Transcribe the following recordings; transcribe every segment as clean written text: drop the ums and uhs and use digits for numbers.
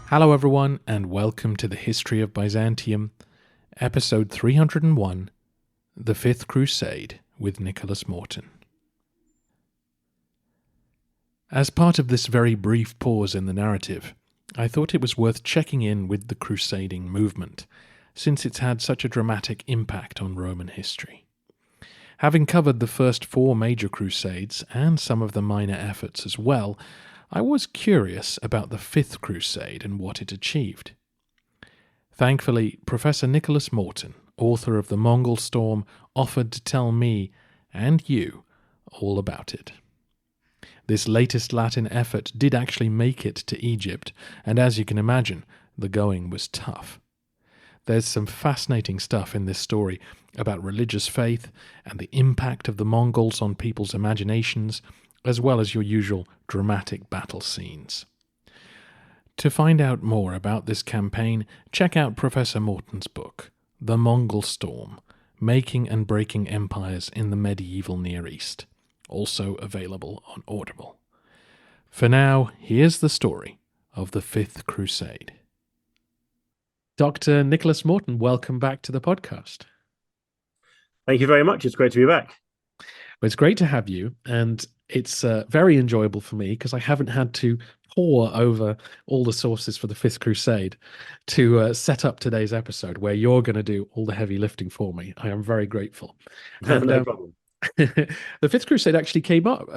Hello everyone, and welcome to the History of Byzantium, episode 301, The Fifth Crusade, with Nicholas Morton. As part of this very brief pause in the narrative, I thought it was worth checking in with the crusading movement, since it's had such a dramatic impact on Roman history. Having covered the first four major crusades, and some of the minor efforts as well, I was curious about the Fifth Crusade and what it achieved. Thankfully, Professor Nicholas Morton, author of the Mongol Storm, offered to tell me, and you, all about it. This latest Latin effort did actually make it to Egypt, and as you can imagine, the going was tough. There's some fascinating stuff in this story about religious faith and the impact of the Mongols on people's imaginations, as well as your usual dramatic battle scenes. To find out more about this campaign, check out Professor Morton's book, The Mongol Storm, Making and Breaking Empires in the Medieval Near East, also available on Audible. For now, here's the story of the Fifth Crusade. Dr. Nicholas Morton, welcome back to the podcast. Thank you very much. It's great to be back. Well, it's great to have you, and it's very enjoyable for me because I haven't had to pore over all the sources for the Fifth Crusade to set up today's episode, where you're going to do all the heavy lifting for me. I am very grateful. And, no problem. The Fifth Crusade actually came up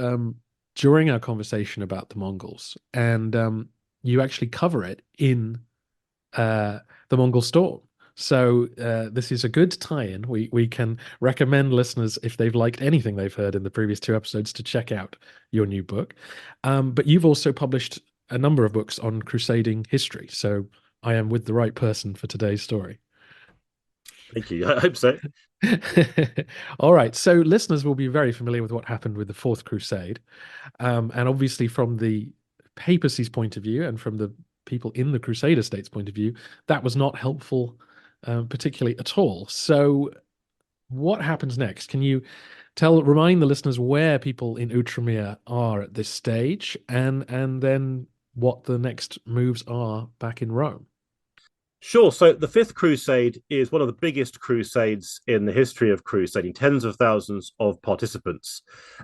during our conversation about the Mongols, and you actually cover it in the Mongol Storm. So this is a good tie-in. We can recommend listeners, if they've liked anything they've heard in the previous two episodes, to check out your new book. But you've also published a number of books on crusading history. So I am with the right person for today's story. Thank you. I hope so. All right. So listeners will be very familiar with what happened with the Fourth Crusade. And obviously from the papacy's point of view and from the people in the Crusader state's point of view, that was not helpful particularly at all. So what happens next? Can you remind the listeners where people in Outremer are at this stage, and then what the next moves are back in Rome? Sure. So the Fifth Crusade is one of the biggest crusades in the history of crusading, tens of thousands of participants.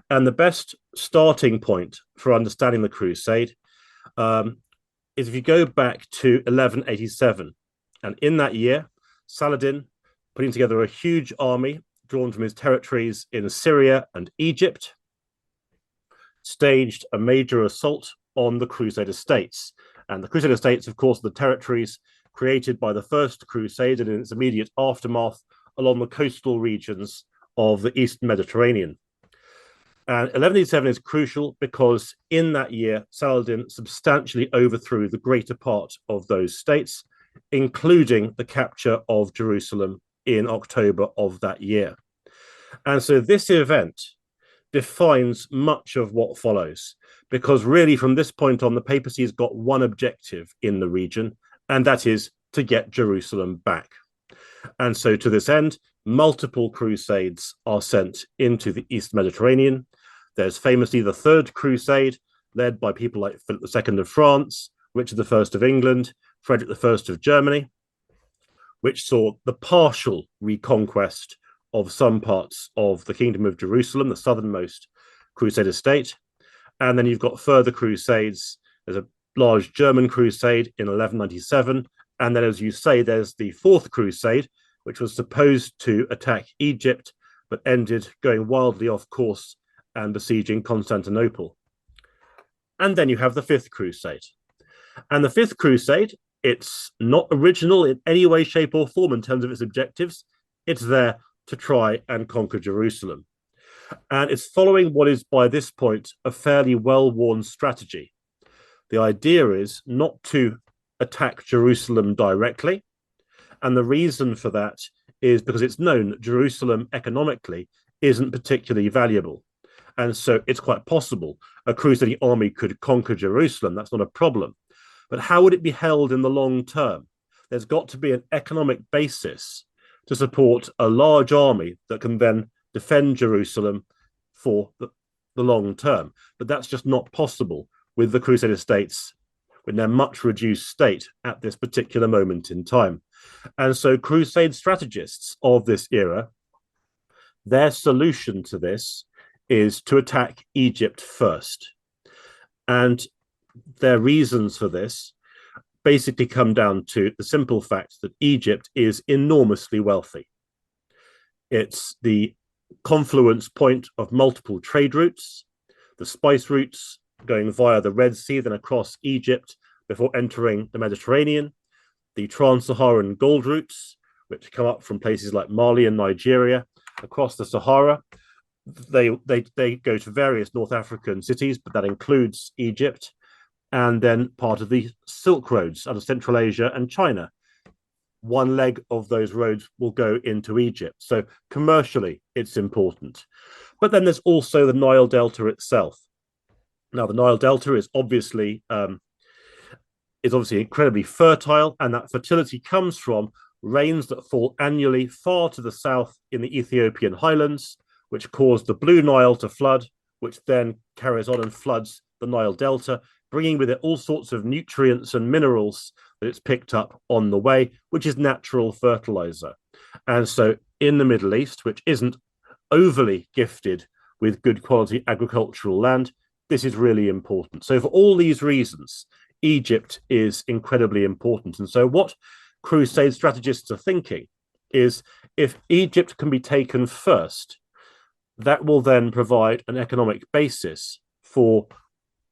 And the best starting point for understanding the crusade is if you go back to 1187. And in that year, Saladin, putting together a huge army drawn from his territories in Syria and Egypt, staged a major assault on the Crusader states. And the Crusader states, of course, are the territories created by the First Crusade and in its immediate aftermath along the coastal regions of the Eastern Mediterranean. And 1187 is crucial because in that year, Saladin substantially overthrew the greater part of those states, including the capture of Jerusalem in October of that year. And so this event defines much of what follows, because really from this point on, the papacy has got one objective in the region, and that is to get Jerusalem back. And so to this end, multiple crusades are sent into the East Mediterranean. There's famously the Third Crusade, led by people like Philip II of France, Richard I of England, Frederick I of Germany, which saw the partial reconquest of some parts of the Kingdom of Jerusalem, the southernmost Crusader state. And then you've got further crusades. There's a large German crusade in 1197. And then, as you say, there's the Fourth Crusade, which was supposed to attack Egypt, but ended going wildly off course and besieging Constantinople. And then you have the Fifth Crusade. And the Fifth Crusade, it's not original in any way, shape, or form in terms of its objectives. It's there to try and conquer Jerusalem. And it's following what is, by this point, a fairly well-worn strategy. The idea is not to attack Jerusalem directly. And the reason for that is because it's known that Jerusalem economically isn't particularly valuable. And so it's quite possible a crusading army could conquer Jerusalem. That's not a problem. But how would it be held in the long term? There's got to be an economic basis to support a large army that can then defend Jerusalem for the long term. But that's just not possible with the Crusader states in their much reduced state at this particular moment in time. And so Crusade strategists of this era, their solution to this is to attack Egypt first. And their reasons for this basically come down to the simple fact that Egypt is enormously wealthy. It's the confluence point of multiple trade routes, the spice routes going via the Red Sea, then across Egypt before entering the Mediterranean, the trans-Saharan gold routes, which come up from places like Mali and Nigeria across the Sahara. They go to various North African cities, but that includes Egypt, and then part of the Silk Roads out of Central Asia and China. One leg of those roads will go into Egypt. So commercially, it's important. But then there's also the Nile Delta itself. Now, the Nile Delta is obviously incredibly fertile, and that fertility comes from rains that fall annually far to the south in the Ethiopian highlands, which cause the Blue Nile to flood, which then carries on and floods the Nile Delta, bringing with it all sorts of nutrients and minerals that it's picked up on the way, which is natural fertilizer. And so in the Middle East, which isn't overly gifted with good quality agricultural land, this is really important. So for all these reasons, Egypt is incredibly important. And so what Crusade strategists are thinking is if Egypt can be taken first, that will then provide an economic basis for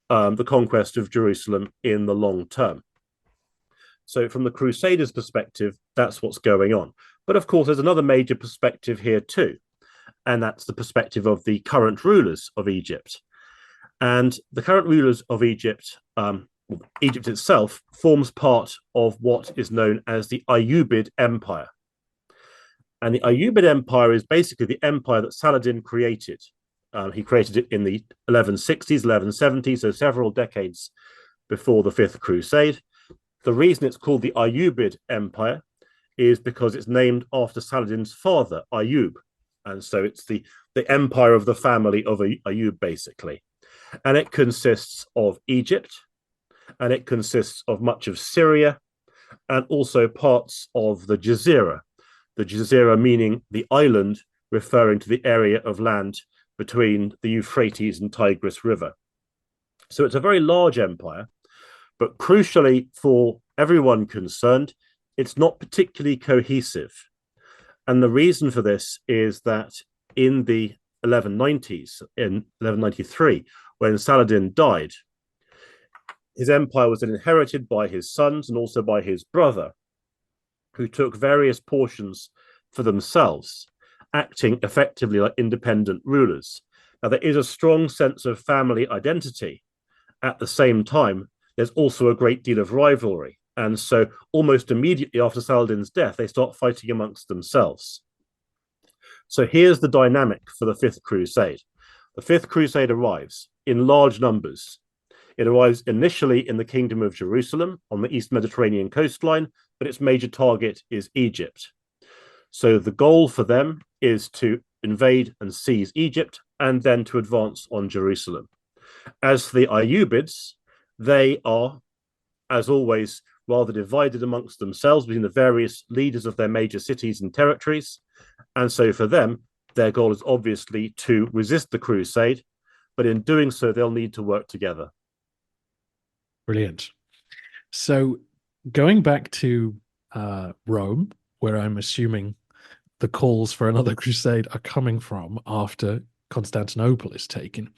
the conquest of Jerusalem in the long term. So from the Crusaders' perspective, that's what's going on. But of course, there's another major perspective here too, and that's the perspective of the current rulers of Egypt. And the current rulers of Egypt, Egypt itself, forms part of what is known as the Ayyubid Empire. And the Ayyubid Empire is basically the empire that Saladin created. He created it in the 1160s, 1170s, so several decades before the Fifth Crusade. The reason it's called the Ayyubid Empire is because it's named after Saladin's father, Ayyub. And so it's the empire of the family of Ayyub, basically. And it consists of Egypt, and it consists of much of Syria, and also parts of the Jazeera. The Jazeera meaning the island, referring to the area of land between the Euphrates and Tigris River. So it's a very large empire, but crucially for everyone concerned, it's not particularly cohesive. And the reason for this is that in the 1190s, in 1193, when Saladin died, his empire was then inherited by his sons and also by his brother, who took various portions for themselves, acting effectively like independent rulers. Now, there is a strong sense of family identity. At the same time, there's also a great deal of rivalry. And so almost immediately after Saladin's death, they start fighting amongst themselves. So here's the dynamic for the Fifth Crusade. The Fifth Crusade arrives in large numbers. It arrives initially in the Kingdom of Jerusalem on the East Mediterranean coastline, but its major target is Egypt. So the goal for them is to invade and seize Egypt and then to advance on Jerusalem. As for the Ayyubids, they are, as always, rather divided amongst themselves between the various leaders of their major cities and territories. And so for them, their goal is obviously to resist the crusade, but in doing so, they'll need to work together. Brilliant. So going back to Rome, where I'm assuming the calls for another crusade are coming from after Constantinople is taken,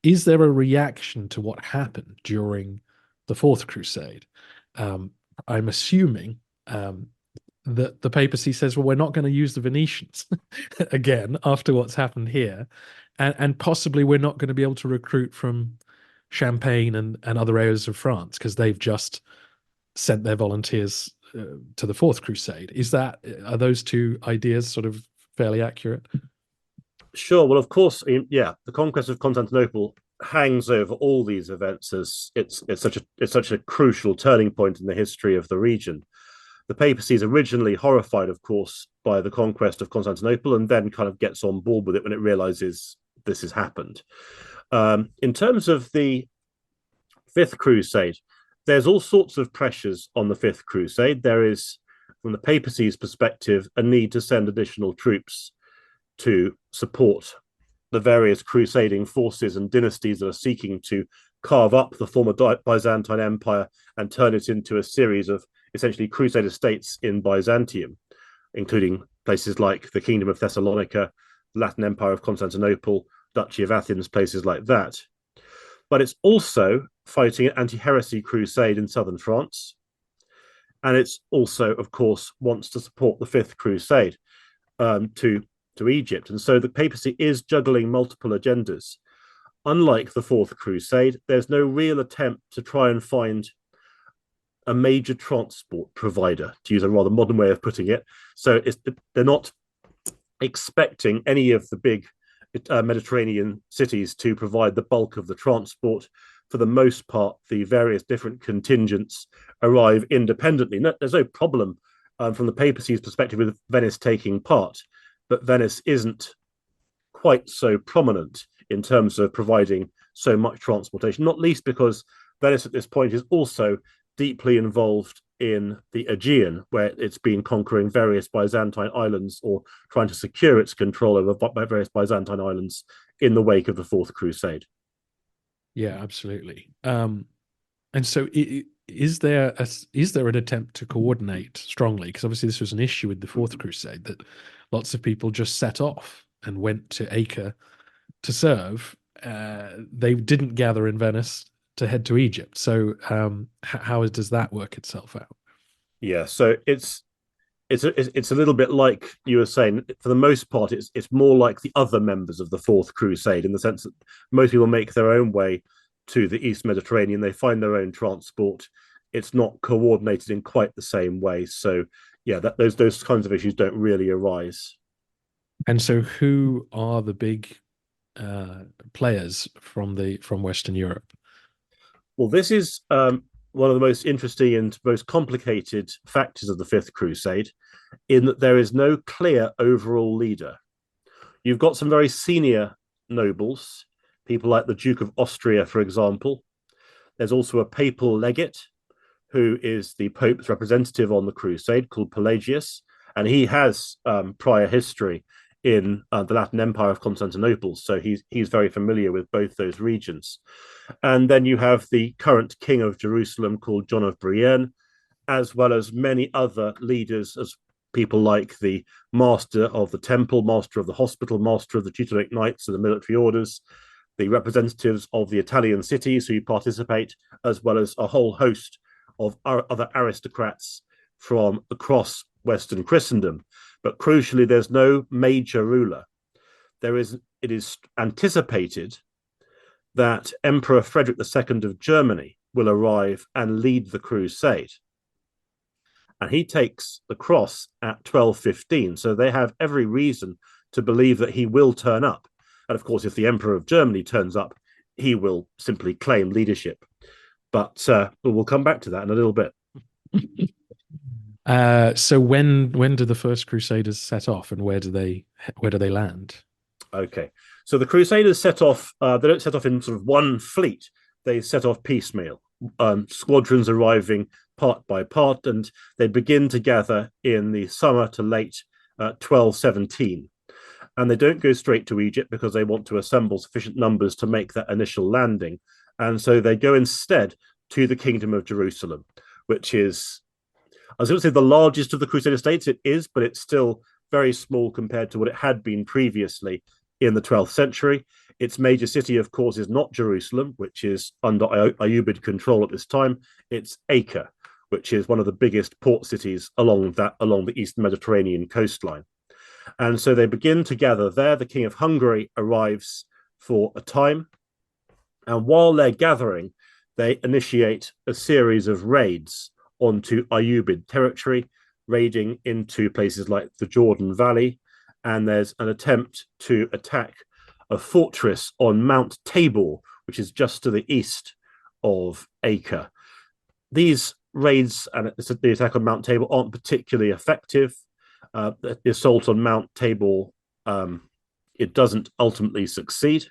is there a reaction to what happened during the Fourth Crusade? I'm assuming that the papacy says, well, we're not going to use the Venetians again after what's happened here, and possibly we're not going to be able to recruit from Champagne and other areas of France because they've just sent their volunteers to the Fourth Crusade. Are those two ideas sort of fairly accurate? Sure. Well, of course, yeah, the conquest of Constantinople hangs over all these events as it's such a crucial turning point in the history of the region. The papacy is originally horrified, of course, by the conquest of Constantinople, and then kind of gets on board with it when it realizes this has happened. In terms of the Fifth Crusade, there's all sorts of pressures on the Fifth Crusade. There is, from the papacy's perspective, a need to send additional troops to support the various crusading forces and dynasties that are seeking to carve up the former Byzantine Empire and turn it into a series of essentially crusader states in Byzantium, including places like the Kingdom of Thessalonica, Latin Empire of Constantinople, Duchy of Athens, places like that. But it's also fighting an anti-heresy crusade in southern France. And it's also, of course, wants to support the Fifth Crusade to Egypt. And so the papacy is juggling multiple agendas. Unlike the Fourth Crusade, there's no real attempt to try and find a major transport provider, to use a rather modern way of putting it. So they're not expecting any of the big Mediterranean cities to provide the bulk of the transport. For the most part, the various different contingents arrive independently. There's no problem from the papacy's perspective with Venice taking part, but Venice isn't quite so prominent in terms of providing so much transportation, not least because Venice at this point is also deeply involved in the Aegean, where it's been conquering various Byzantine islands or trying to secure its control over various Byzantine islands in the wake of the Fourth Crusade. Yeah, absolutely. And so is there an attempt to coordinate strongly? Because obviously this was an issue with the Fourth Crusade, that lots of people just set off and went to Acre to serve. They didn't gather in Venice to head to Egypt. So how does that work itself out? Yeah, so it's a little bit like you were saying. For the most part, it's more like the other members of the Fourth Crusade, in the sense that most people make their own way to the East Mediterranean. They find their own transport. It's not coordinated in quite the same way. So yeah, those kinds of issues don't really arise. And so who are the big players from Western Europe? Well, this is one of the most interesting and most complicated factors of the Fifth Crusade, in that there is no clear overall leader. You've got some very senior nobles, people like the Duke of Austria, for example. There's also a papal legate who is the Pope's representative on the crusade, called Pelagius, and he has prior history in the Latin Empire of Constantinople, so he's very familiar with both those regions. And then you have the current king of Jerusalem, called John of Brienne, as well as many other leaders, as people like the master of the temple, master of the hospital, master of the Teutonic Knights and the military orders, the representatives of the Italian cities who participate, as well as a whole host of other aristocrats from across Western Christendom. But crucially, there's no major ruler. It is anticipated that Emperor Frederick II of Germany will arrive and lead the crusade. And he takes the cross at 1215. So they have every reason to believe that he will turn up. And of course, if the Emperor of Germany turns up, he will simply claim leadership. But we'll come back to that in a little bit. So when do the first Crusaders set off, and where do they land? Okay, so the Crusaders set off. They don't set off in sort of one fleet. They set off piecemeal, squadrons arriving part by part, and they begin to gather in the summer to late 1217. And they don't go straight to Egypt because they want to assemble sufficient numbers to make that initial landing. And so they go instead to the Kingdom of Jerusalem, which is, I was going to say, the largest of the Crusader states. It is, but it's still very small compared to what it had been previously in the 12th century. Its major city, of course, is not Jerusalem, which is under Ayyubid control at this time. It's Acre, which is one of the biggest port cities along the Eastern Mediterranean coastline. And so they begin to gather there. The King of Hungary arrives for a time. And while they're gathering, they initiate a series of raids onto Ayyubid territory, raiding into places like the Jordan Valley. And there's an attempt to attack a fortress on Mount Tabor, which is just to the east of Acre. These raids and the attack on Mount Tabor aren't particularly effective. The assault on Mount Tabor it doesn't ultimately succeed.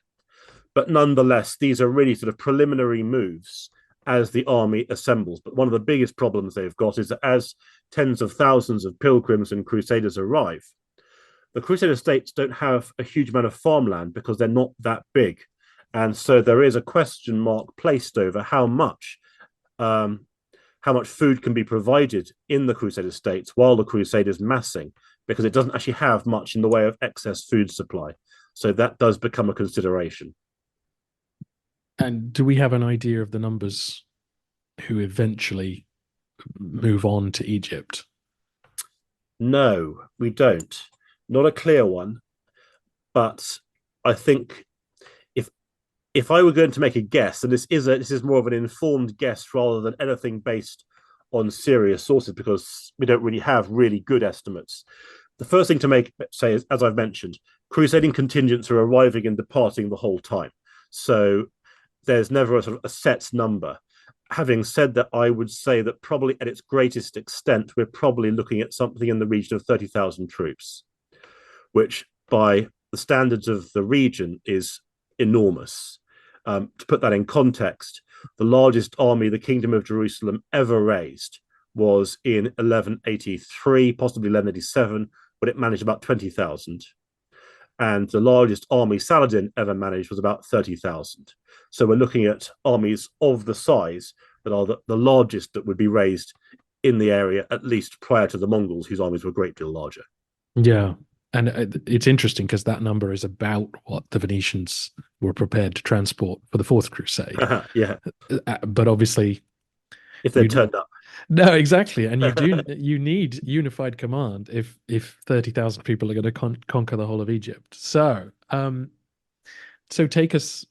But nonetheless, these are really sort of preliminary moves as the army assembles. But one of the biggest problems they've got is that as tens of thousands of pilgrims and crusaders arrive, the Crusader states don't have a huge amount of farmland because they're not that big. And so there is a question mark placed over how much food can be provided in the Crusader states while the crusade is massing, because it doesn't actually have much in the way of excess food supply. So that does become a consideration. And do we have an idea of the numbers who eventually move on to Egypt? No, we don't. Not a clear one. But I think if I were going to make a guess, and this is more of an informed guess rather than anything based on serious sources, because we don't really have really good estimates. The first thing to say is, as I've mentioned, crusading contingents are arriving and departing the whole time. So there's never a sort of a set number. Having said that, I would say that probably at its greatest extent, we're probably looking at something in the region of 30,000 troops, which by the standards of the region is enormous. To put that in context, the largest army the Kingdom of Jerusalem ever raised was in 1183, possibly 1187, but it managed about 20,000. And the largest army Saladin ever managed was about 30,000. So we're looking at armies of the size that are the largest that would be raised in the area, at least prior to the Mongols, whose armies were a great deal larger. Yeah. And it's interesting because that number is about what the Venetians were prepared to transport for the Fourth Crusade. Yeah. But obviously, if they turned up. No, exactly. And you need unified command if 30,000 people are going to conquer the whole of Egypt. So take us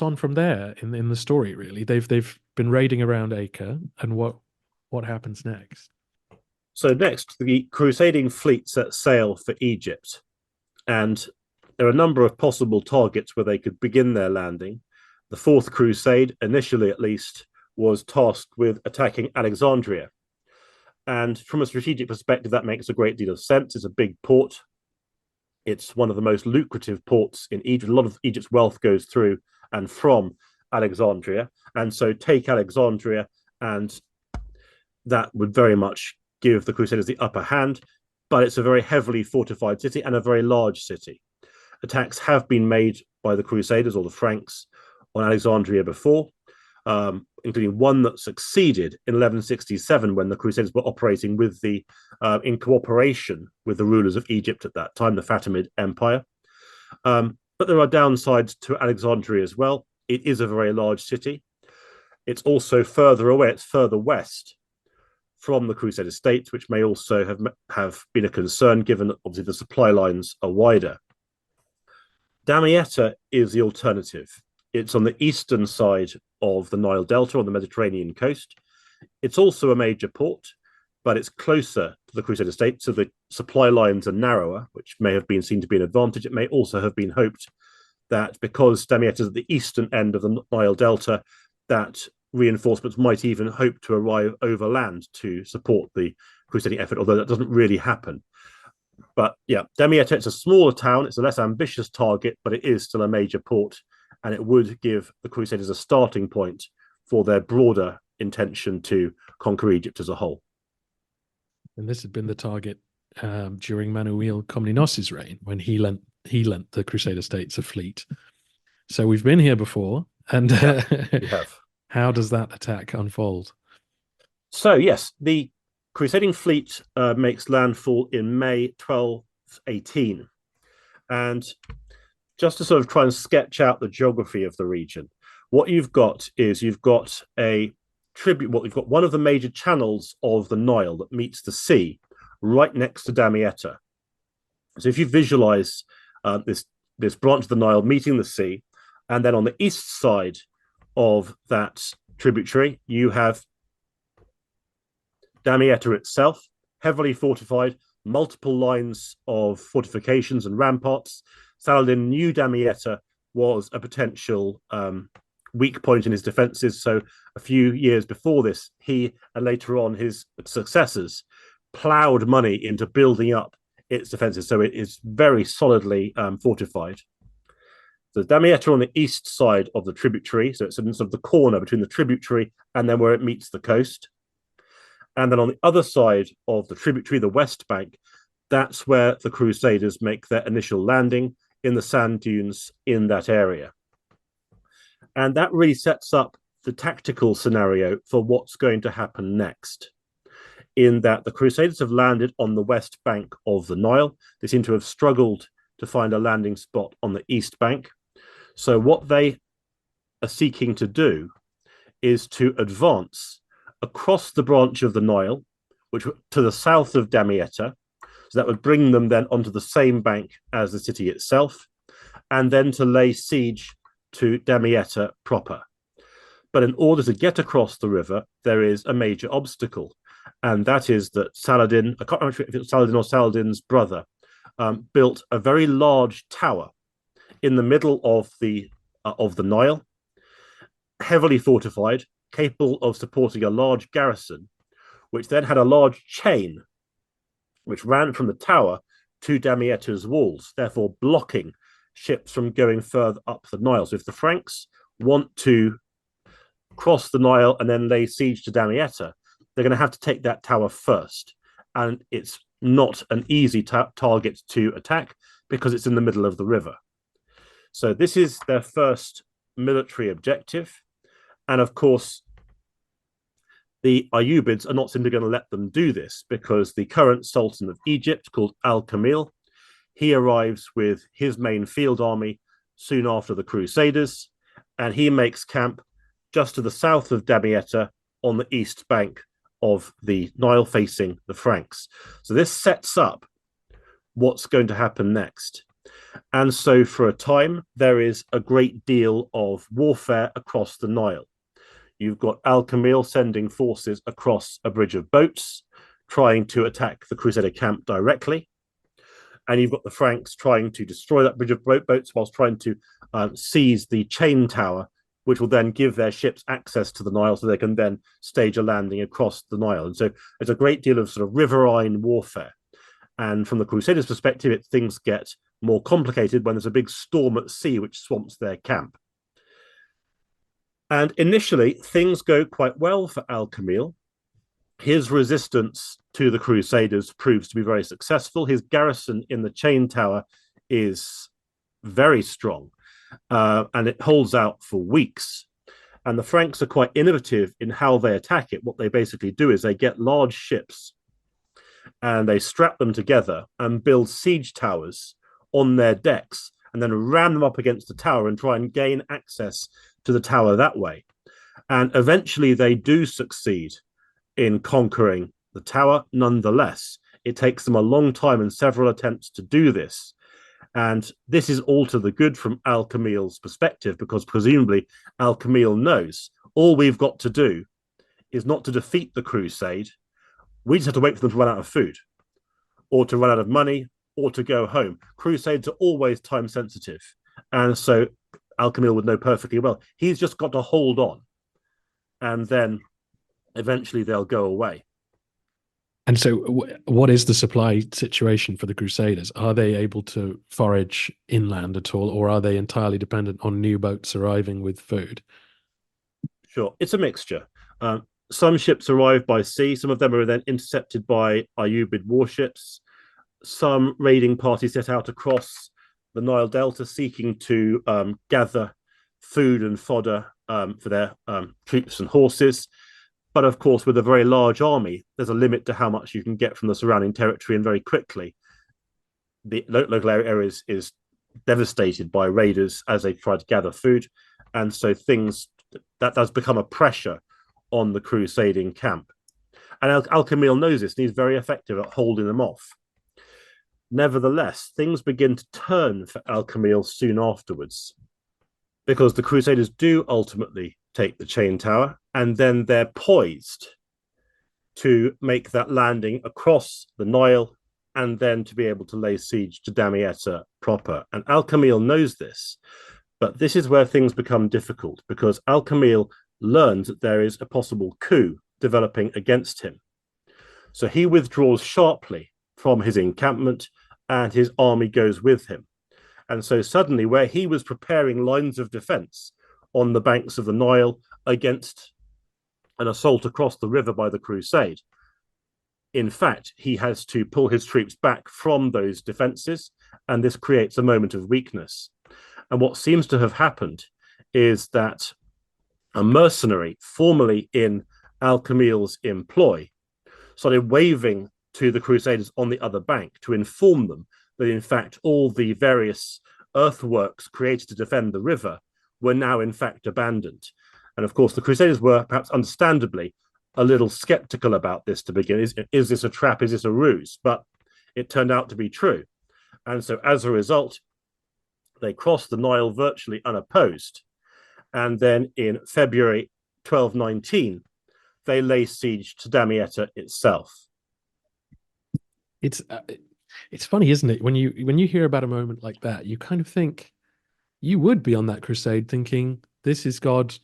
on from there in the story. Really, they've been raiding around Acre, and what happens next? So next, the crusading fleet set sail for Egypt, and there are a number of possible targets where they could begin their landing. The Fourth Crusade, initially at least, was tasked with attacking Alexandria. And from a strategic perspective, that makes a great deal of sense. It's a big port. It's one of the most lucrative ports in Egypt. A lot of Egypt's wealth goes through and from Alexandria. And so take Alexandria, and that would very much give the Crusaders the upper hand, but it's a very heavily fortified city and a very large city. Attacks have been made by the Crusaders or the Franks on Alexandria before, including one that succeeded in 1167 when the Crusaders were operating in cooperation with the rulers of Egypt at that time, the Fatimid Empire. But there are downsides to Alexandria as well. It is a very large city. It's also further away, it's further west from the Crusader states, which may also have been a concern given that obviously the supply lines are wider. Damietta is the alternative. It's on the eastern side of the Nile Delta on the Mediterranean coast. It's also a major port, but it's closer to the Crusader states, so the supply lines are narrower, which may have been seen to be an advantage. It may also have been hoped that because Damietta is at the eastern end of the Nile Delta, that reinforcements might even hope to arrive overland to support the crusading effort, although that doesn't really happen. But yeah, Damietta, it's a smaller town, it's a less ambitious target, but it is still a major port, and it would give the Crusaders a starting point for their broader intention to conquer Egypt as a whole. And this had been the target during Manuel Komnenos's reign, when he lent the Crusader states a fleet. So we've been here before, and we have. How does that attack unfold? So yes, the crusading fleet makes landfall in May 1218, and just to sort of try and sketch out the geography of the region, what you've got a tribute. Well, you've got one of the major channels of the Nile that meets the sea right next to Damietta. So if you visualize this branch of the Nile meeting the sea, and then on the east side of that tributary, you have Damietta itself, heavily fortified, multiple lines of fortifications and ramparts. Saladin knew Damietta was a potential weak point in his defenses. So a few years before this, he and later on his successors plowed money into building up its defenses. So it is very solidly fortified. So Damietta on the east side of the tributary, so it's in sort of the corner between the tributary and then where it meets the coast. And then on the other side of the tributary, the west bank, that's where the Crusaders make their initial landing in the sand dunes in that area. And that really sets up the tactical scenario for what's going to happen next. In that the Crusaders have landed on the west bank of the Nile. They seem to have struggled to find a landing spot on the east bank. So what they are seeking to do is to advance across the branch of the Nile, which to the south of Damietta. So that would bring them then onto the same bank as the city itself, and then to lay siege to Damietta proper. But in order to get across the river, there is a major obstacle, and that is that Saladin, I can't remember if it was Saladin or Saladin's brother, built a very large tower in the middle of the Nile, heavily fortified, capable of supporting a large garrison, which then had a large chain which ran from the tower to Damietta's walls, therefore blocking ships from going further up the Nile. So if the Franks want to cross the Nile and then lay siege to Damietta, they're going to have to take that tower first. And it's not an easy target to attack because it's in the middle of the river. So this is their first military objective. And of course, the Ayyubids are not simply going to let them do this, because the current Sultan of Egypt, called Al-Kamil, he arrives with his main field army soon after the Crusaders, and he makes camp just to the south of Damietta on the east bank of the Nile, facing the Franks. So this sets up what's going to happen next. And so for a time, there is a great deal of warfare across the Nile. You've got Al-Kamil sending forces across a bridge of boats, trying to attack the Crusader camp directly. And you've got the Franks trying to destroy that bridge of boats whilst trying to seize the chain tower, which will then give their ships access to the Nile so they can then stage a landing across the Nile. And so there's a great deal of sort of riverine warfare. And from the Crusaders' perspective, things get more complicated when there's a big storm at sea which swamps their camp. And initially, things go quite well for Al-Kamil. His resistance to the Crusaders proves to be very successful. His garrison in the chain tower is very strong, and it holds out for weeks. And the Franks are quite innovative in how they attack it. What they basically do is they get large ships and they strap them together and build siege towers on their decks, and then ram them up against the tower and try and gain access to the tower that way. And eventually they do succeed in conquering the tower. Nonetheless, it takes them a long time and several attempts to do this. And this is all to the good from Al-Kamil's perspective, because presumably Al-Kamil knows all we've got to do is not to defeat the crusade. We just have to wait for them to run out of food or to run out of money or to go home. Crusades are always time sensitive. And so Al-Kamil would know perfectly well. He's just got to hold on, and then eventually they'll go away. And so what is the supply situation for the Crusaders? Are they able to forage inland at all, or are they entirely dependent on new boats arriving with food? Sure, it's a mixture. Some ships arrive by sea. Some of them are then intercepted by Ayyubid warships. Some raiding parties set out across the Nile Delta seeking to gather food and fodder for their troops and horses. But of course, with a very large army, there's a limit to how much you can get from the surrounding territory, and very quickly, the local area is devastated by raiders as they try to gather food. And so that does become a pressure on the crusading camp. And Al-Kamil knows this, and he's very effective at holding them off. Nevertheless, things begin to turn for Al-Kamil soon afterwards, because the Crusaders do ultimately take the chain tower, and then they're poised to make that landing across the Nile and then to be able to lay siege to Damietta proper. And Al-Kamil knows this, but this is where things become difficult, because Al-Kamil learns that there is a possible coup developing against him. So he withdraws sharply from his encampment and his army goes with him. And so suddenly, where he was preparing lines of defense on the banks of the Nile against an assault across the river by the Crusade, in fact, he has to pull his troops back from those defenses, and this creates a moment of weakness. And what seems to have happened is that a mercenary formerly in Al-Kamil's employ started waving to the Crusaders on the other bank to inform them that, in fact, all the various earthworks created to defend the river were now, in fact, abandoned. And of course, the Crusaders were, perhaps understandably, a little skeptical about this to begin. Is this a trap? Is this a ruse? But it turned out to be true. And so as a result, they crossed the Nile virtually unopposed. And then in February 1219, they lay siege to Damietta itself. It's funny, isn't it? When you hear about a moment like that, you kind of think you would be on that crusade thinking, this is God,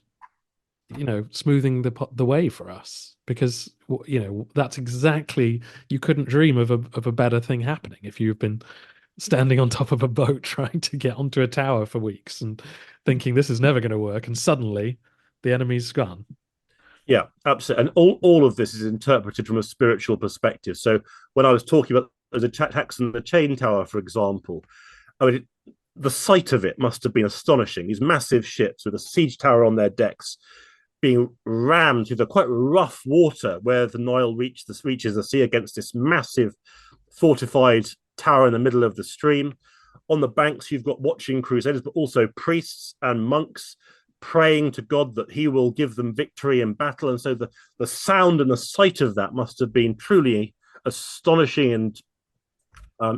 smoothing the way for us, because that's exactly, you couldn't dream of a better thing happening if you've been standing on top of a boat trying to get onto a tower for weeks and thinking this is never going to work, and suddenly the enemy's gone. Yeah, absolutely. And all of this is interpreted from a spiritual perspective. So when I was talking about the attacks on the chain tower, for example, I mean, the sight of it must have been astonishing. These massive ships with a siege tower on their decks being rammed through the quite rough water where the Nile reaches the sea against this massive fortified tower in the middle of the stream. On the banks, you've got watching crusaders, but also priests and monks praying to God that he will give them victory in battle. And so the sound and the sight of that must have been truly astonishing. And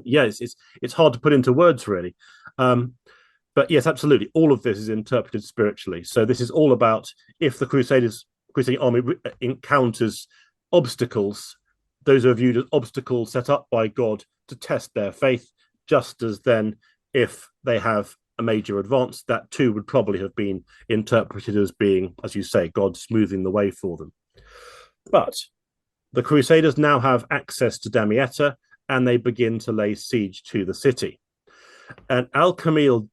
it's hard to put into words, really. But yes, absolutely. All of this is interpreted spiritually. So this is all about, if the crusading army encounters obstacles, those are viewed as obstacles set up by God to test their faith, just as then if they have a major advance, that too would probably have been interpreted as being, as you say, God smoothing the way for them. But the Crusaders now have access to Damietta, and they begin to lay siege to the city. And Al-Kamil,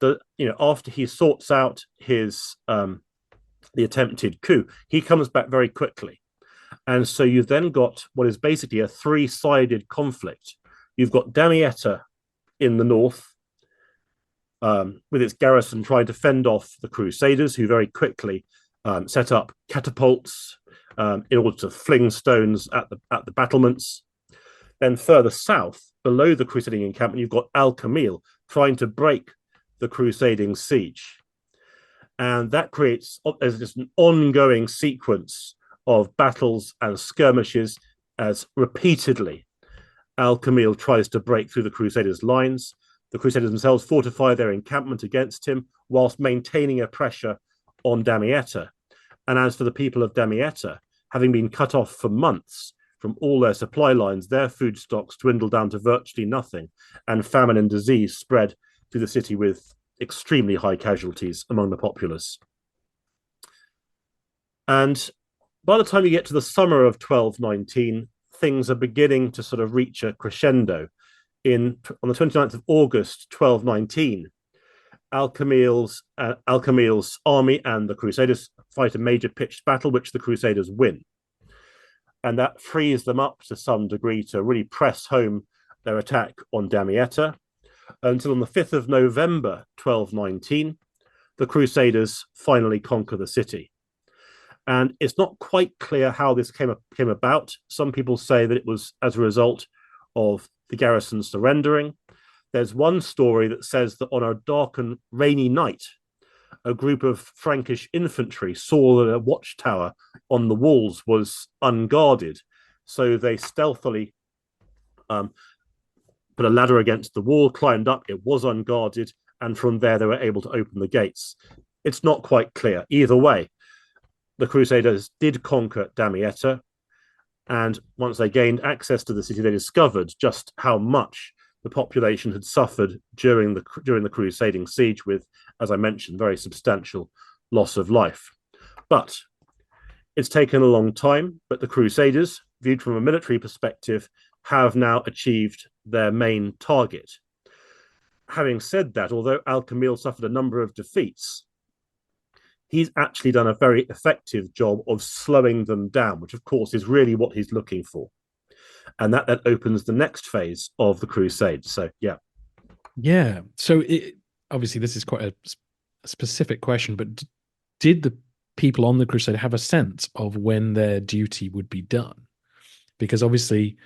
after he sorts out his the attempted coup, he comes back very quickly. And so you've then got what is basically a three-sided conflict. You've got Damietta in the north, with its garrison trying to fend off the Crusaders, who very quickly set up catapults in order to fling stones at the battlements. Then further south, below the crusading encampment, you've got Al-Kamil trying to break the crusading siege. And that creates just an ongoing sequence of battles and skirmishes as repeatedly Al-Kamil tries to break through the Crusaders' lines. The Crusaders themselves fortify their encampment against him whilst maintaining a pressure on Damietta. And as for the people of Damietta, having been cut off for months from all their supply lines, their food stocks dwindled down to virtually nothing, and famine and disease spread through the city with extremely high casualties among the populace. And by the time you get to the summer of 1219, things are beginning to sort of reach a crescendo. On the 29th of August, 1219, Al-Kamil's army and the Crusaders fight a major pitched battle, which the Crusaders win. And that frees them up to some degree to really press home their attack on Damietta, until on the 5th of November, 1219, the Crusaders finally conquer the city. And it's not quite clear how this came about. Some people say that it was as a result of the garrison surrendering. There's one story that says that on a dark and rainy night, a group of Frankish infantry saw that a watchtower on the walls was unguarded. So they stealthily put a ladder against the wall, climbed up, it was unguarded, and from there they were able to open the gates. It's not quite clear. Either way, the Crusaders did conquer Damietta, and once they gained access to the city, they discovered just how much the population had suffered during the crusading siege, with, as I mentioned, very substantial loss of life. But it's taken a long time, but the Crusaders, viewed from a military perspective, have now achieved their main target. having said that, although Al-Kamil suffered a number of defeats, he's actually done a very effective job of slowing them down, which of course is really what he's looking for. And that then opens the next phase of the crusade. So yeah. Yeah. So obviously this is quite a specific question, but did the people on the crusade have a sense of when their duty would be done? Because obviously,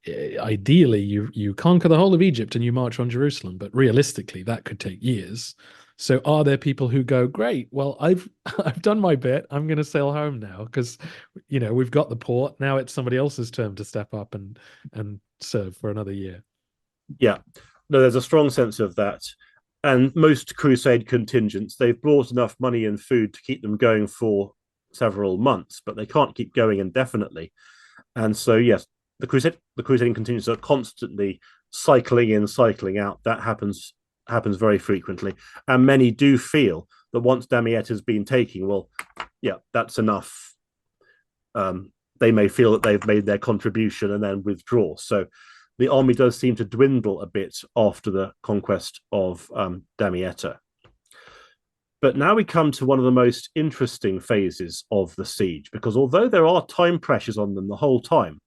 ideally, you conquer the whole of Egypt and you march on Jerusalem, but realistically, that could take years. So, are there people who go, "Great, well, I've I've done my bit. I'm going to sail home now because, we've got the port. Now it's somebody else's turn to step up and serve for another year." Yeah. No, there's a strong sense of that. And most crusade contingents, they've brought enough money and food to keep them going for several months, but they can't keep going indefinitely. And so, yes, the crusading contingents are constantly cycling in, cycling out. That happens very frequently, and many do feel that once Damietta has been taken, well, yeah, that's enough. They may feel that they've made their contribution and then withdraw. So the army does seem to dwindle a bit after the conquest of Damietta. But now we come to one of the most interesting phases of the siege, because although there are time pressures on them the whole time,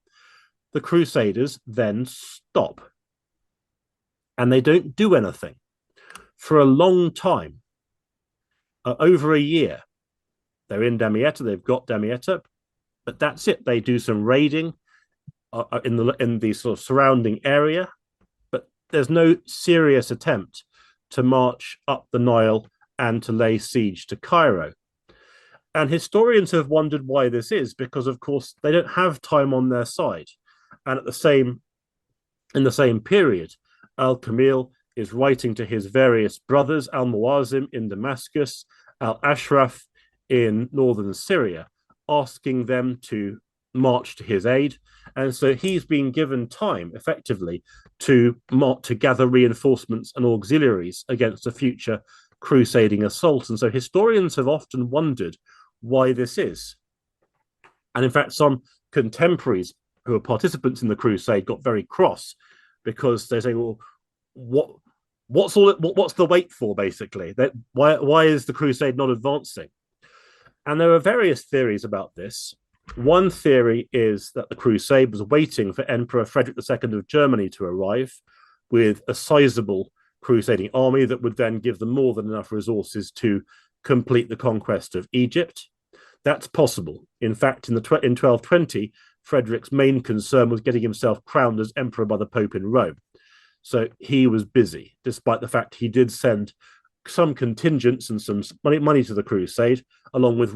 the Crusaders then stop and they don't do anything for a long time, over a year. They're in Damietta, they've got Damietta, but that's it. They do some raiding in the sort of surrounding area, but there's no serious attempt to march up the Nile and to lay siege to Cairo. And historians have wondered why this is, because of course they don't have time on their side. And in the same period, Al-Kamil is writing to his various brothers, Al-Muazim in Damascus, Al-Ashraf in northern Syria, asking them to march to his aid. And so he's been given time, effectively, to gather reinforcements and auxiliaries against a future crusading assault. And so historians have often wondered why this is. And in fact, some contemporaries who are participants in the crusade got very cross because they say, well, what's the wait for, basically? Why is the crusade not advancing? And there are various theories about this. One theory is that the crusade was waiting for Emperor Frederick II of Germany to arrive with a sizable crusading army that would then give them more than enough resources to complete the conquest of Egypt. That's possible. In fact, in 1220, Frederick's main concern was getting himself crowned as emperor by the Pope in Rome. So he was busy, despite the fact he did send some contingents and some money to the crusade, along with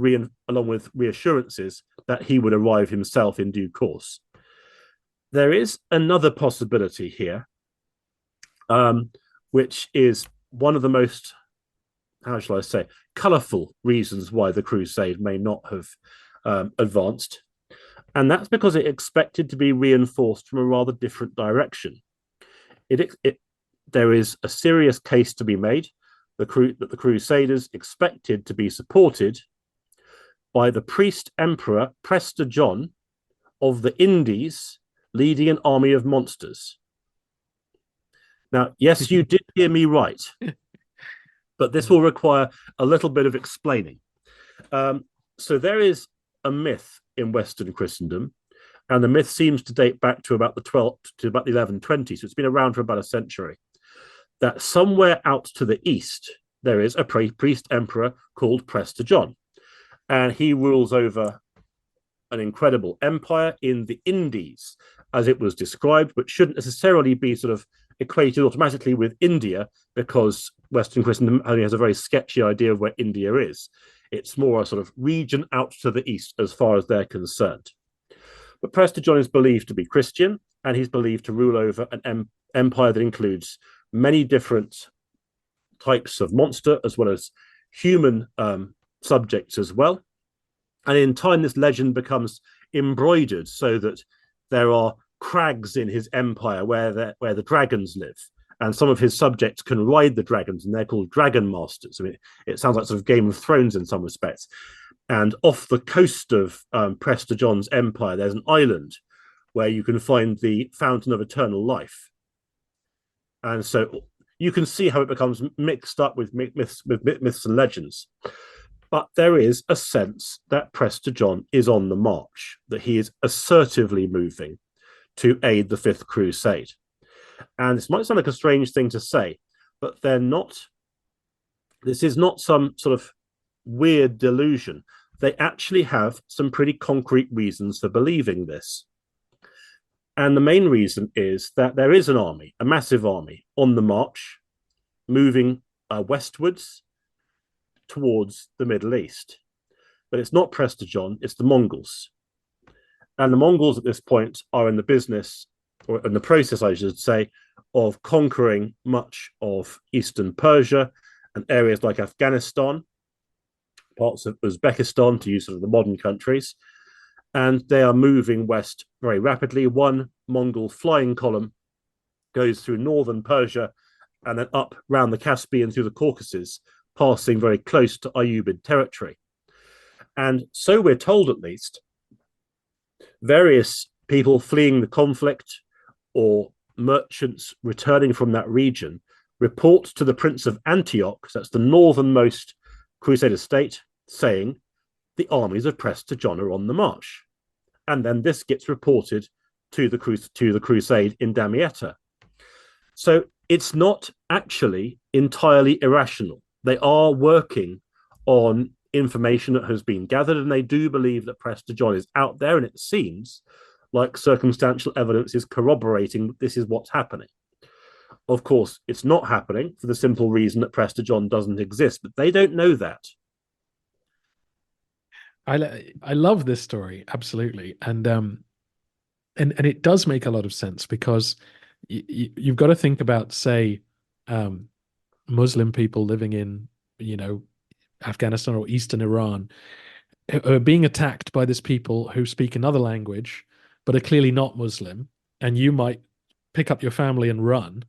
reassurances that he would arrive himself in due course. There is another possibility here, which is one of the most, how shall I say, colourful reasons why the crusade may not have advanced. And that's because it expected to be reinforced from a rather different direction. There is a serious case to be made that the Crusaders expected to be supported by the priest emperor Prester John of the Indies, leading an army of monsters. Now, yes, you did hear me right, but this will require a little bit of explaining. So there is a myth in Western Christendom, and the myth seems to date back to about the 1120s. So it's been around for about a century. That somewhere out to the east, there is a priest emperor called Prester John. And he rules over an incredible empire in the Indies, as it was described, but shouldn't necessarily be sort of equated automatically with India, because Western Christendom only has a very sketchy idea of where India is. It's more a sort of region out to the east as far as they're concerned. But Prester John is believed to be Christian, and he's believed to rule over an empire that includes many different types of monster as well as human subjects as well. And in time, this legend becomes embroidered so that there are crags in his empire where the dragons live. And some of his subjects can ride the dragons, and they're called dragon masters. I mean, it sounds like sort of Game of Thrones in some respects. And off the coast of Prester John's empire, there's an island where you can find the Fountain of Eternal Life. And so you can see how it becomes mixed up with myths and legends. But there is a sense that Prester John is on the march, that he is assertively moving to aid the Fifth Crusade. And this might sound like a strange thing to say, but they're not. This is not some sort of weird delusion. They actually have some pretty concrete reasons for believing this. And the main reason is that there is an army, a massive army, on the march, moving westwards towards the Middle East. But it's not Prester John, it's the Mongols. And the Mongols at this point are in the business, or in the process, I should say, of conquering much of Eastern Persia and areas like Afghanistan, parts of Uzbekistan, to use sort of the modern countries. And they are moving west very rapidly. One Mongol flying column goes through northern Persia and then up round the Caspian through the Caucasus, passing very close to Ayyubid territory. And so we're told, at least, various people fleeing the conflict or merchants returning from that region report to the Prince of Antioch, that's the northernmost Crusader state, saying the armies of Prester John are on the march. And then this gets reported to the crusade in Damietta. So it's not actually entirely irrational. They are working on information that has been gathered, and they do believe that Prester John is out there, and it seems like circumstantial evidence is corroborating that this is what's happening. Of course, it's not happening for the simple reason that Prester John doesn't exist, but they don't know that. I love this story, absolutely, and it does make a lot of sense, because you've got to think about, say, Muslim people living in, Afghanistan or Eastern Iran, are being attacked by this people who speak another language but are clearly not Muslim, and you might pick up your family and run.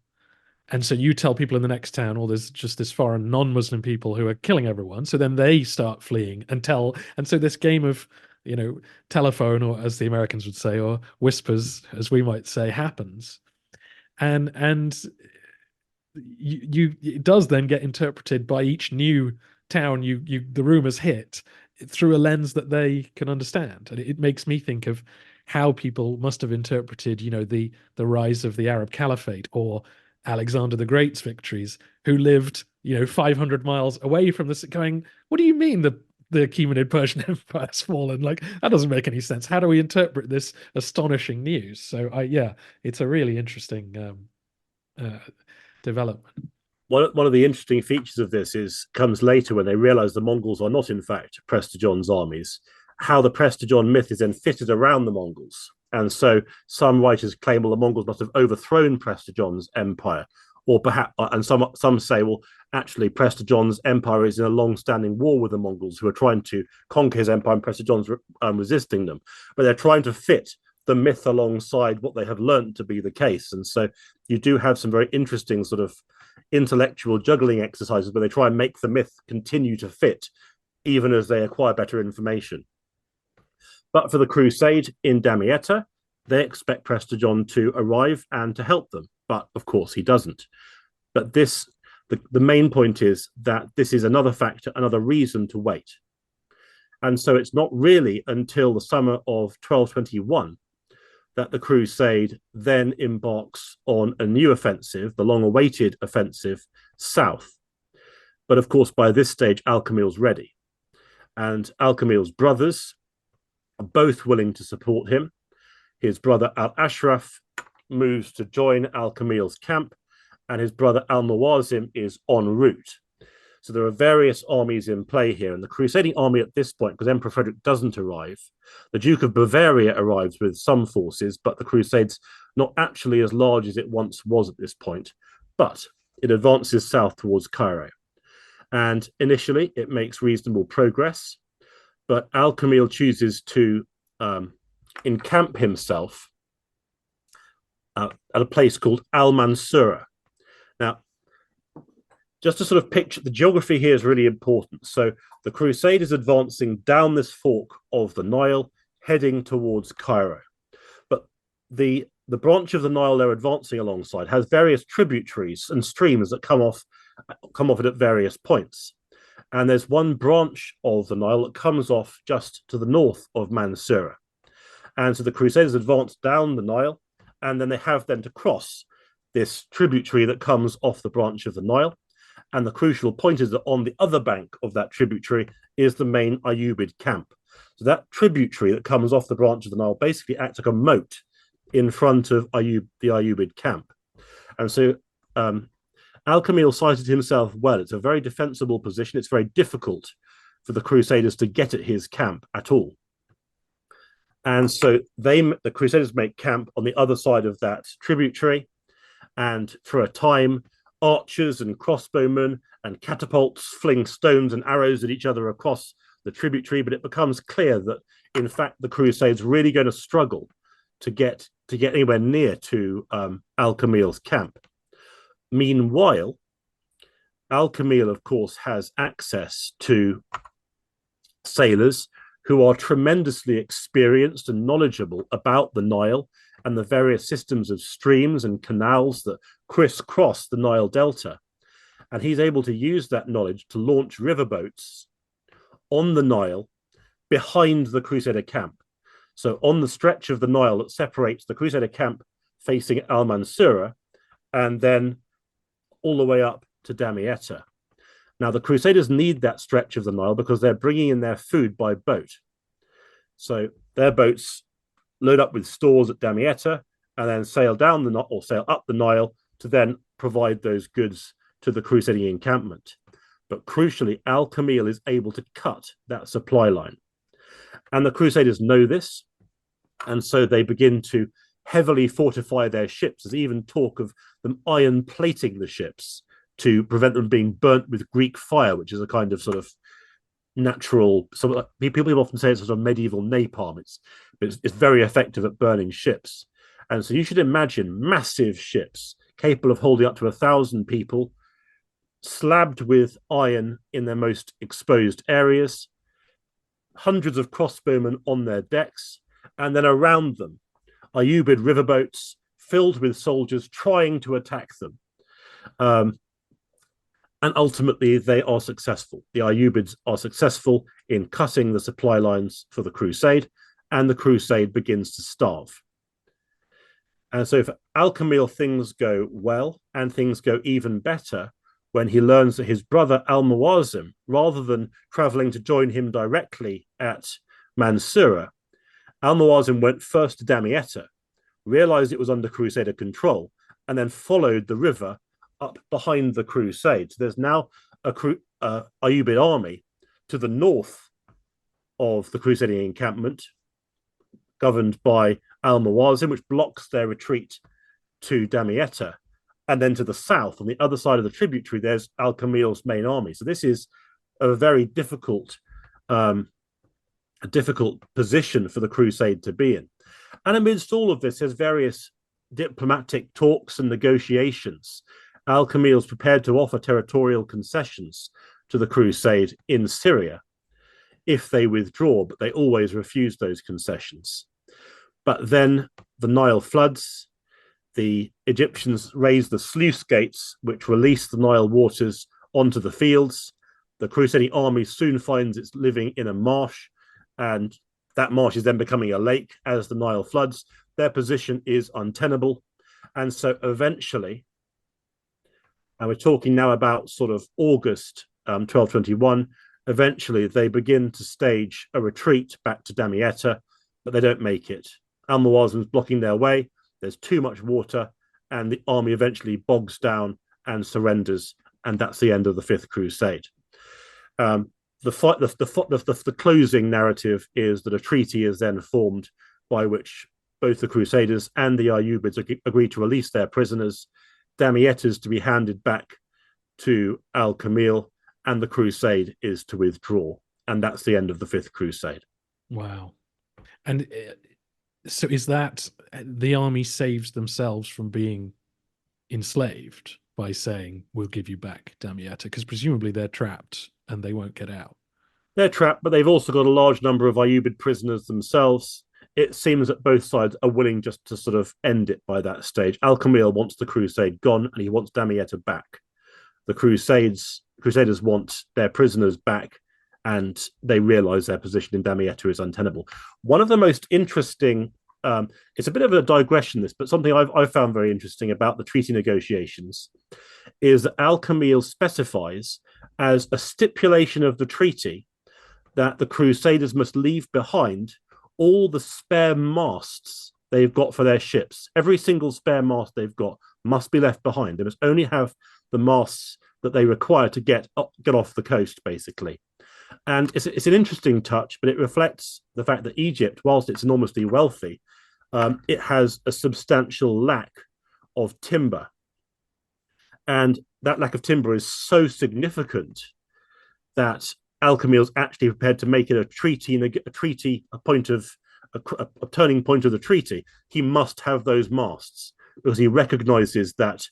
And so you tell people in the next town, oh, there's just this foreign non-Muslim people who are killing everyone. So then they start fleeing and so this game of, telephone, or as the Americans would say, or whispers, as we might say, happens. And it does then get interpreted by each new town the rumors hit through a lens that they can understand. And it makes me think of how people must have interpreted, the rise of the Arab Caliphate, or Alexander the Great's victories, who lived, 500 miles away from this, going, what do you mean the Achaemenid Persian Empire's fallen? Like, that doesn't make any sense. How do we interpret this astonishing news? So, it's a really interesting development. One of the interesting features of this comes later, when they realize the Mongols are not, in fact, Prester John's armies, how the Prester John myth is then fitted around the Mongols. And so some writers claim, well, the Mongols must have overthrown Prester John's empire, or perhaps, and some say, well, actually, Prester John's empire is in a long-standing war with the Mongols, who are trying to conquer his empire, and Prester John's resisting them. But they're trying to fit the myth alongside what they have learned to be the case. And so you do have some very interesting sort of intellectual juggling exercises where they try and make the myth continue to fit, even as they acquire better information. But for the crusade in Damietta, they expect Prester John to arrive and to help them. But of course, he doesn't. But the main point is that this is another factor, another reason to wait. And so it's not really until the summer of 1221 that the crusade then embarks on a new offensive, the long-awaited offensive south. But of course, by this stage, Al-Kamil's ready. And Al-Kamil's brothers are both willing to support him. His brother Al-Ashraf moves to join Al-Kamil's camp, and his brother Al-Mawazim is en route. So there are various armies in play here, and the crusading army at this point, because Emperor Frederick doesn't arrive, the Duke of Bavaria arrives with some forces, but the crusade's not actually as large as it once was at this point, but it advances south towards Cairo. And initially, it makes reasonable progress, but Al-Kamil chooses to encamp himself at a place called Al-Mansura. Now, just to sort of picture, the geography here is really important. So the crusade is advancing down this fork of the Nile, heading towards Cairo. But the the branch of the Nile they're advancing alongside has various tributaries and streams that come off it at various points. And there's one branch of the Nile that comes off just to the north of Mansoura. And so the Crusaders advance down the Nile, and then they have then to cross this tributary that comes off the branch of the Nile. And the crucial point is that on the other bank of that tributary is the main Ayyubid camp. So that tributary that comes off the branch of the Nile basically acts like a moat in front of the Ayyubid camp. And so Al-Kamil cited himself well. It's a very defensible position. It's very difficult for the Crusaders to get at his camp at all. And so the Crusaders make camp on the other side of that tributary. And for a time, archers and crossbowmen and catapults fling stones and arrows at each other across the tributary. But it becomes clear that, in fact, the Crusades are really going to struggle to get anywhere near to Al-Kamil's camp. Meanwhile, Al-Kamil, of course, has access to sailors who are tremendously experienced and knowledgeable about the Nile and the various systems of streams and canals that crisscross the Nile Delta. And he's able to use that knowledge to launch riverboats on the Nile behind the Crusader camp. So on the stretch of the Nile that separates the Crusader camp facing Al-Mansura and then all the way up to Damietta. Now, the Crusaders need that stretch of the Nile because they're bringing in their food by boat. So their boats load up with stores at Damietta and then sail down the Nile or sail up the Nile to then provide those goods to the Crusading encampment. But crucially, Al-Kamil is able to cut that supply line. And the Crusaders know this, and so they begin to heavily fortify their ships. There's even talk of them iron plating the ships to prevent them being burnt with Greek fire, which is a kind of sort of natural. So people often say it's sort of medieval napalm. It's very effective at burning ships, and so you should imagine massive ships capable of holding up to 1,000 people, slabbed with iron in their most exposed areas, hundreds of crossbowmen on their decks, and then around them, Ayyubid riverboats filled with soldiers trying to attack them. And ultimately, they are successful. The Ayyubids are successful in cutting the supply lines for the Crusade, and the Crusade begins to starve. And so for Al-Kamil, things go well, and things go even better when he learns that his brother Al-Muazzim, rather than traveling to join him directly at Mansoura, Al-Muazzim went first to Damietta, realized it was under Crusader control, and then followed the river up behind the Crusade. So there's now a Ayyubid army to the north of the Crusading encampment, governed by Al-Muazzim, which blocks their retreat to Damietta. And then to the south, on the other side of the tributary, there's Al-Kamil's main army. So this is a very difficult position for the Crusade to be in. And amidst all of this, there's various diplomatic talks and negotiations. Al-Kamil's prepared to offer territorial concessions to the Crusade in Syria if they withdraw, but they always refuse those concessions. But then the Nile floods. The Egyptians raise the sluice gates, which release the Nile waters onto the fields. The Crusading army soon finds it's living in a marsh, and that marsh is then becoming a lake as the Nile floods. Their position is untenable. And so eventually, and we're talking now about sort of August 1221, eventually they begin to stage a retreat back to Damietta, but they don't make it. Al-Muazzim's blocking their way. There's too much water, and the army eventually bogs down and surrenders, and that's the end of the Fifth Crusade. The closing narrative is that a treaty is then formed by which both the Crusaders and the Ayyubids agree to release their prisoners. Damietta is to be handed back to Al-Kamil, and the Crusade is to withdraw, and that's the end of the Fifth Crusade. Wow. And so is that the army saves themselves from being enslaved by saying, we'll give you back Damietta? Because presumably they're trapped and they won't get out. They're trapped, but they've also got a large number of Ayyubid prisoners themselves, it seems that both sides are willing just to sort of end it by that stage. Al-Kamil wants the crusade gone, and he wants Damietta back. The Crusaders want their prisoners back, and they realize their position in Damietta is untenable. One of the most interesting, it's a bit of a digression, this, but something I've found very interesting about the treaty negotiations is that Al-Kamil specifies as a stipulation of the treaty that the Crusaders must leave behind all the spare masts they've got for their ships. Every single spare mast they've got must be left behind. They must only have the masts that they require to get off the coast, basically. And it's an interesting touch, but it reflects the fact that Egypt, whilst it's enormously wealthy, it has a substantial lack of timber. And that lack of timber is so significant that Al-Kamil's actually prepared to make it a turning point of the treaty. He must have those masts because he recognizes that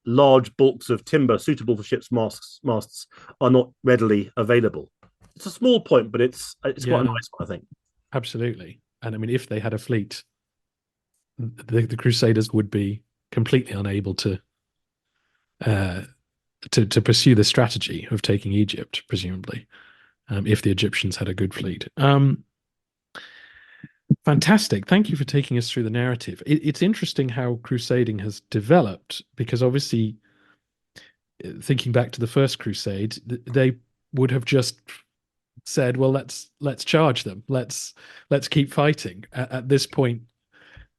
large bulks of timber suitable for ships' masts are not readily available. It's a small point, but it's quite a nice one, I think. Absolutely. And I mean, if they had a fleet, the Crusaders would be completely unable to pursue the strategy of taking Egypt, presumably, if the Egyptians had a good fleet. Fantastic. Thank you for taking us through the narrative. It's interesting how crusading has developed, because obviously, thinking back to the First Crusade, they would have just said, well, let's charge them. Let's keep fighting. At this point,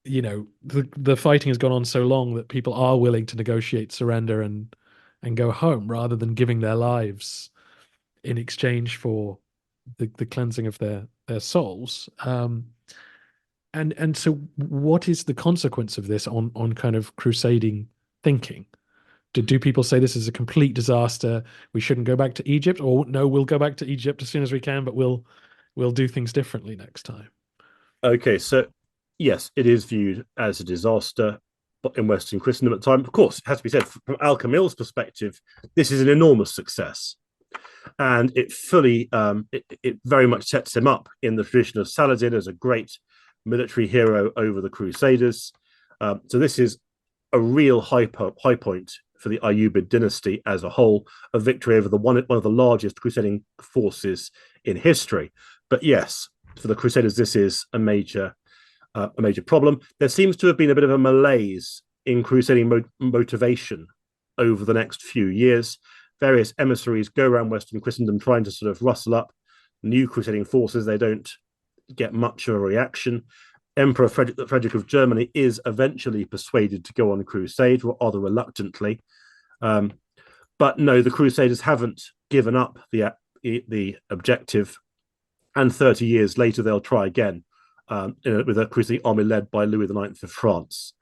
the fighting has gone on so long that people are willing to negotiate surrender and go home rather than giving their lives in exchange for the cleansing of their souls. And so what is the consequence of this on kind of crusading thinking? Do people say this is a complete disaster, we shouldn't go back to Egypt, or no, we'll go back to Egypt as soon as we can, but we'll do things differently next time? Okay, so yes, it is viewed as a disaster in Western Christendom at the time. Of course, it has to be said, from Al-Kamil's perspective, this is an enormous success. And it very much sets him up in the tradition of Saladin as a great military hero over the Crusaders. So this is a real high point for the Ayyubid dynasty as a whole, a victory over one of the largest crusading forces in history. But yes, for the Crusaders, this is a major problem. There seems to have been a bit of a malaise in crusading motivation over the next few years. Various emissaries go around Western Christendom trying to sort of rustle up new crusading forces. They don't get much of a reaction. Emperor Frederick of Germany is eventually persuaded to go on crusade, rather reluctantly. But no, the Crusaders haven't given up the objective. And 30 years later, they'll try again with a crusading army led by Louis IX of France.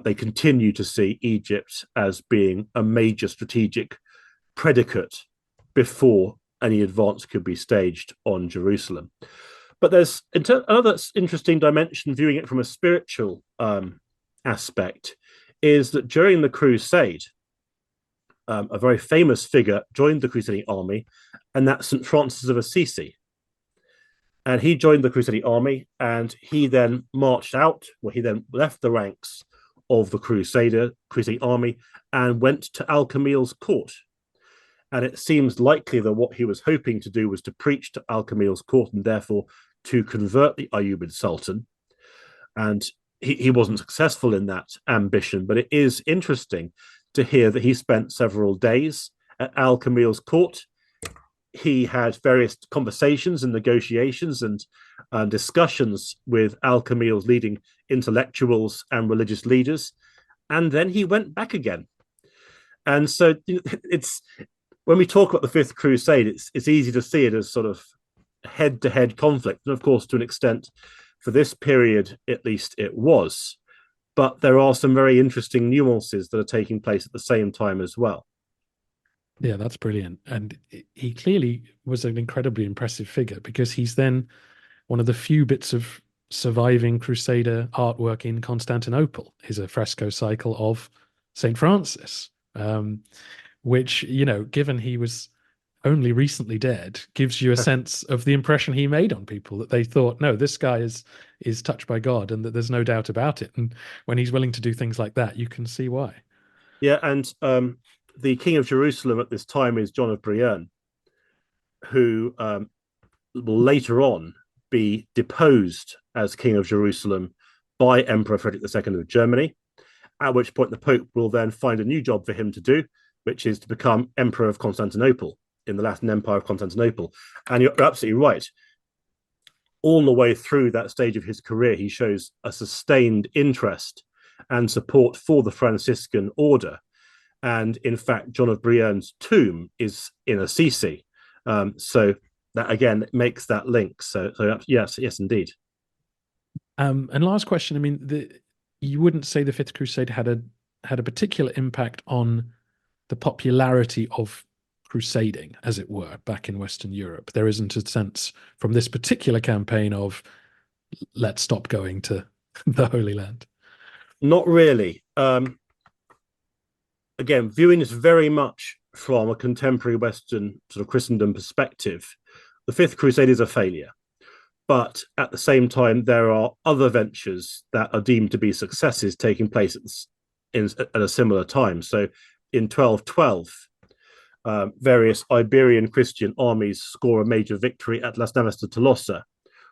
They continue to see Egypt as being a major strategic predicate before any advance could be staged on Jerusalem. But there's another interesting dimension, viewing it from a spiritual aspect, is that during the Crusade, a very famous figure joined the crusading army, and that's St. Francis of Assisi. And he joined the crusading army, and he then marched out, he then left the ranks of the crusading army and went to Al-Kamil's court. And it seems likely that what he was hoping to do was to preach to Al-Kamil's court and therefore to convert the Ayyubid Sultan. And he wasn't successful in that ambition, but it is interesting to hear that he spent several days at Al-Kamil's court. He had various conversations and negotiations and discussions with Al-Kamil's leading intellectuals and religious leaders. And then he went back again. And so it's, when we talk about the Fifth Crusade, it's easy to see it as sort of head-to-head conflict. And of course, to an extent, for this period, at least it was. But there are some very interesting nuances that are taking place at the same time as well. Yeah, that's brilliant. And he clearly was an incredibly impressive figure, because he's then one of the few bits of surviving Crusader artwork in Constantinople is a fresco cycle of St. Francis, which, given he was only recently dead, gives you a sense of the impression he made on people, that they thought, no, this guy is touched by God, and that there's no doubt about it. And when he's willing to do things like that, you can see why. Yeah, and the king of Jerusalem at this time is John of Brienne, who will later on be deposed as king of Jerusalem by Emperor Frederick II of Germany, at which point the Pope will then find a new job for him to do, which is to become Emperor of Constantinople in the Latin Empire of Constantinople. And you're absolutely right. All the way through that stage of his career, he shows a sustained interest and support for the Franciscan order. And in fact, John of Brienne's tomb is in Assisi. So that again makes that link. So yes, indeed. And last question. I mean, you wouldn't say the Fifth Crusade had a particular impact on the popularity of crusading, as it were, back in Western Europe. There isn't a sense from this particular campaign of let's stop going to the Holy Land. Not really. Again, viewing this very much from a contemporary Western sort of Christendom perspective, the Fifth Crusade is a failure. But at the same time, there are other ventures that are deemed to be successes taking place at a similar time. So in 1212, various Iberian Christian armies score a major victory at Las Navas de Tolosa,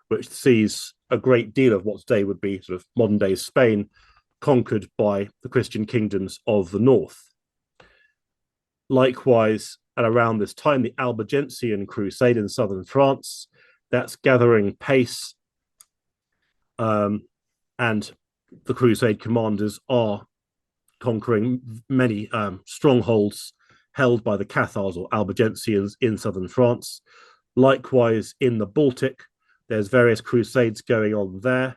which sees a great deal of what today would be sort of modern day Spain conquered by the Christian kingdoms of the north. Likewise, at around this time, the Albigensian Crusade in southern France, that's gathering pace, and the Crusade commanders are conquering many strongholds held by the Cathars or Albigensians in southern France. Likewise, in the Baltic, there's various crusades going on there,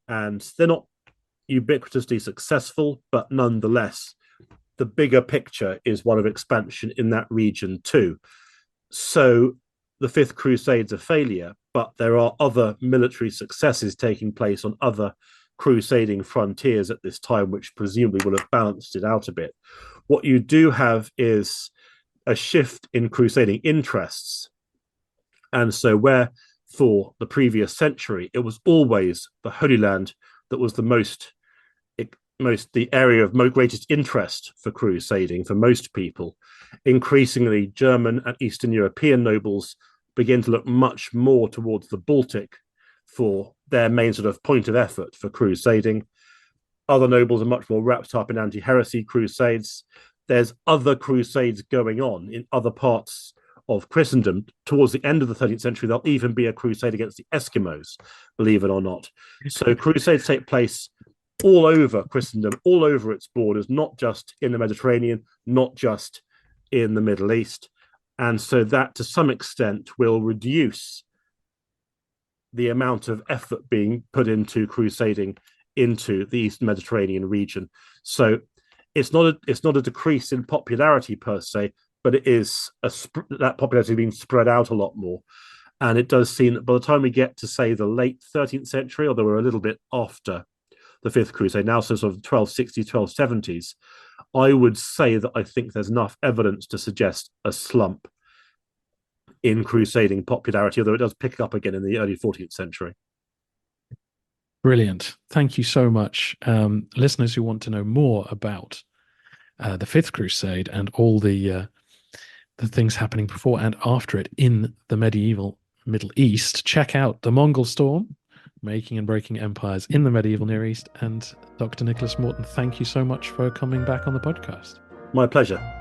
and they're not ubiquitously successful, but nonetheless, the bigger picture is one of expansion in that region too. So the Fifth Crusade's a failure, but there are other military successes taking place on other crusading frontiers at this time, which presumably will have balanced it out a bit. What you do have is a shift in crusading interests. And so where for the previous century, it was always the Holy Land that was the area of greatest interest for crusading for most people. Increasingly, German and Eastern European nobles begin to look much more towards the Baltic for their main sort of point of effort for crusading. Other nobles are much more wrapped up in anti-heresy crusades. There's other crusades going on in other parts of Christendom. Towards the end of the 13th century, there'll even be a crusade against the Eskimos, believe it or not. So crusades take place all over Christendom, all over its borders, not just in the Mediterranean, not just in the Middle East. And so that, to some extent, will reduce the amount of effort being put into crusading into the East Mediterranean region. So it's not a decrease in popularity per se, but it is that popularity being spread out a lot more. And it does seem that by the time we get to, say, the late 13th century, although we're a little bit after the Fifth Crusade now, so sort of 1260s, 1270s, I would say that I think there's enough evidence to suggest a slump in crusading popularity, although it does pick up again in the early 14th century. Brilliant. Thank you so much. Listeners who want to know more about the Fifth Crusade and all the things happening before and after it in the medieval Middle East, check out The Mongol Storm, Making and Breaking Empires in the Medieval Near East. And Dr. Nicholas Morton, thank you so much for coming back on the podcast. My pleasure.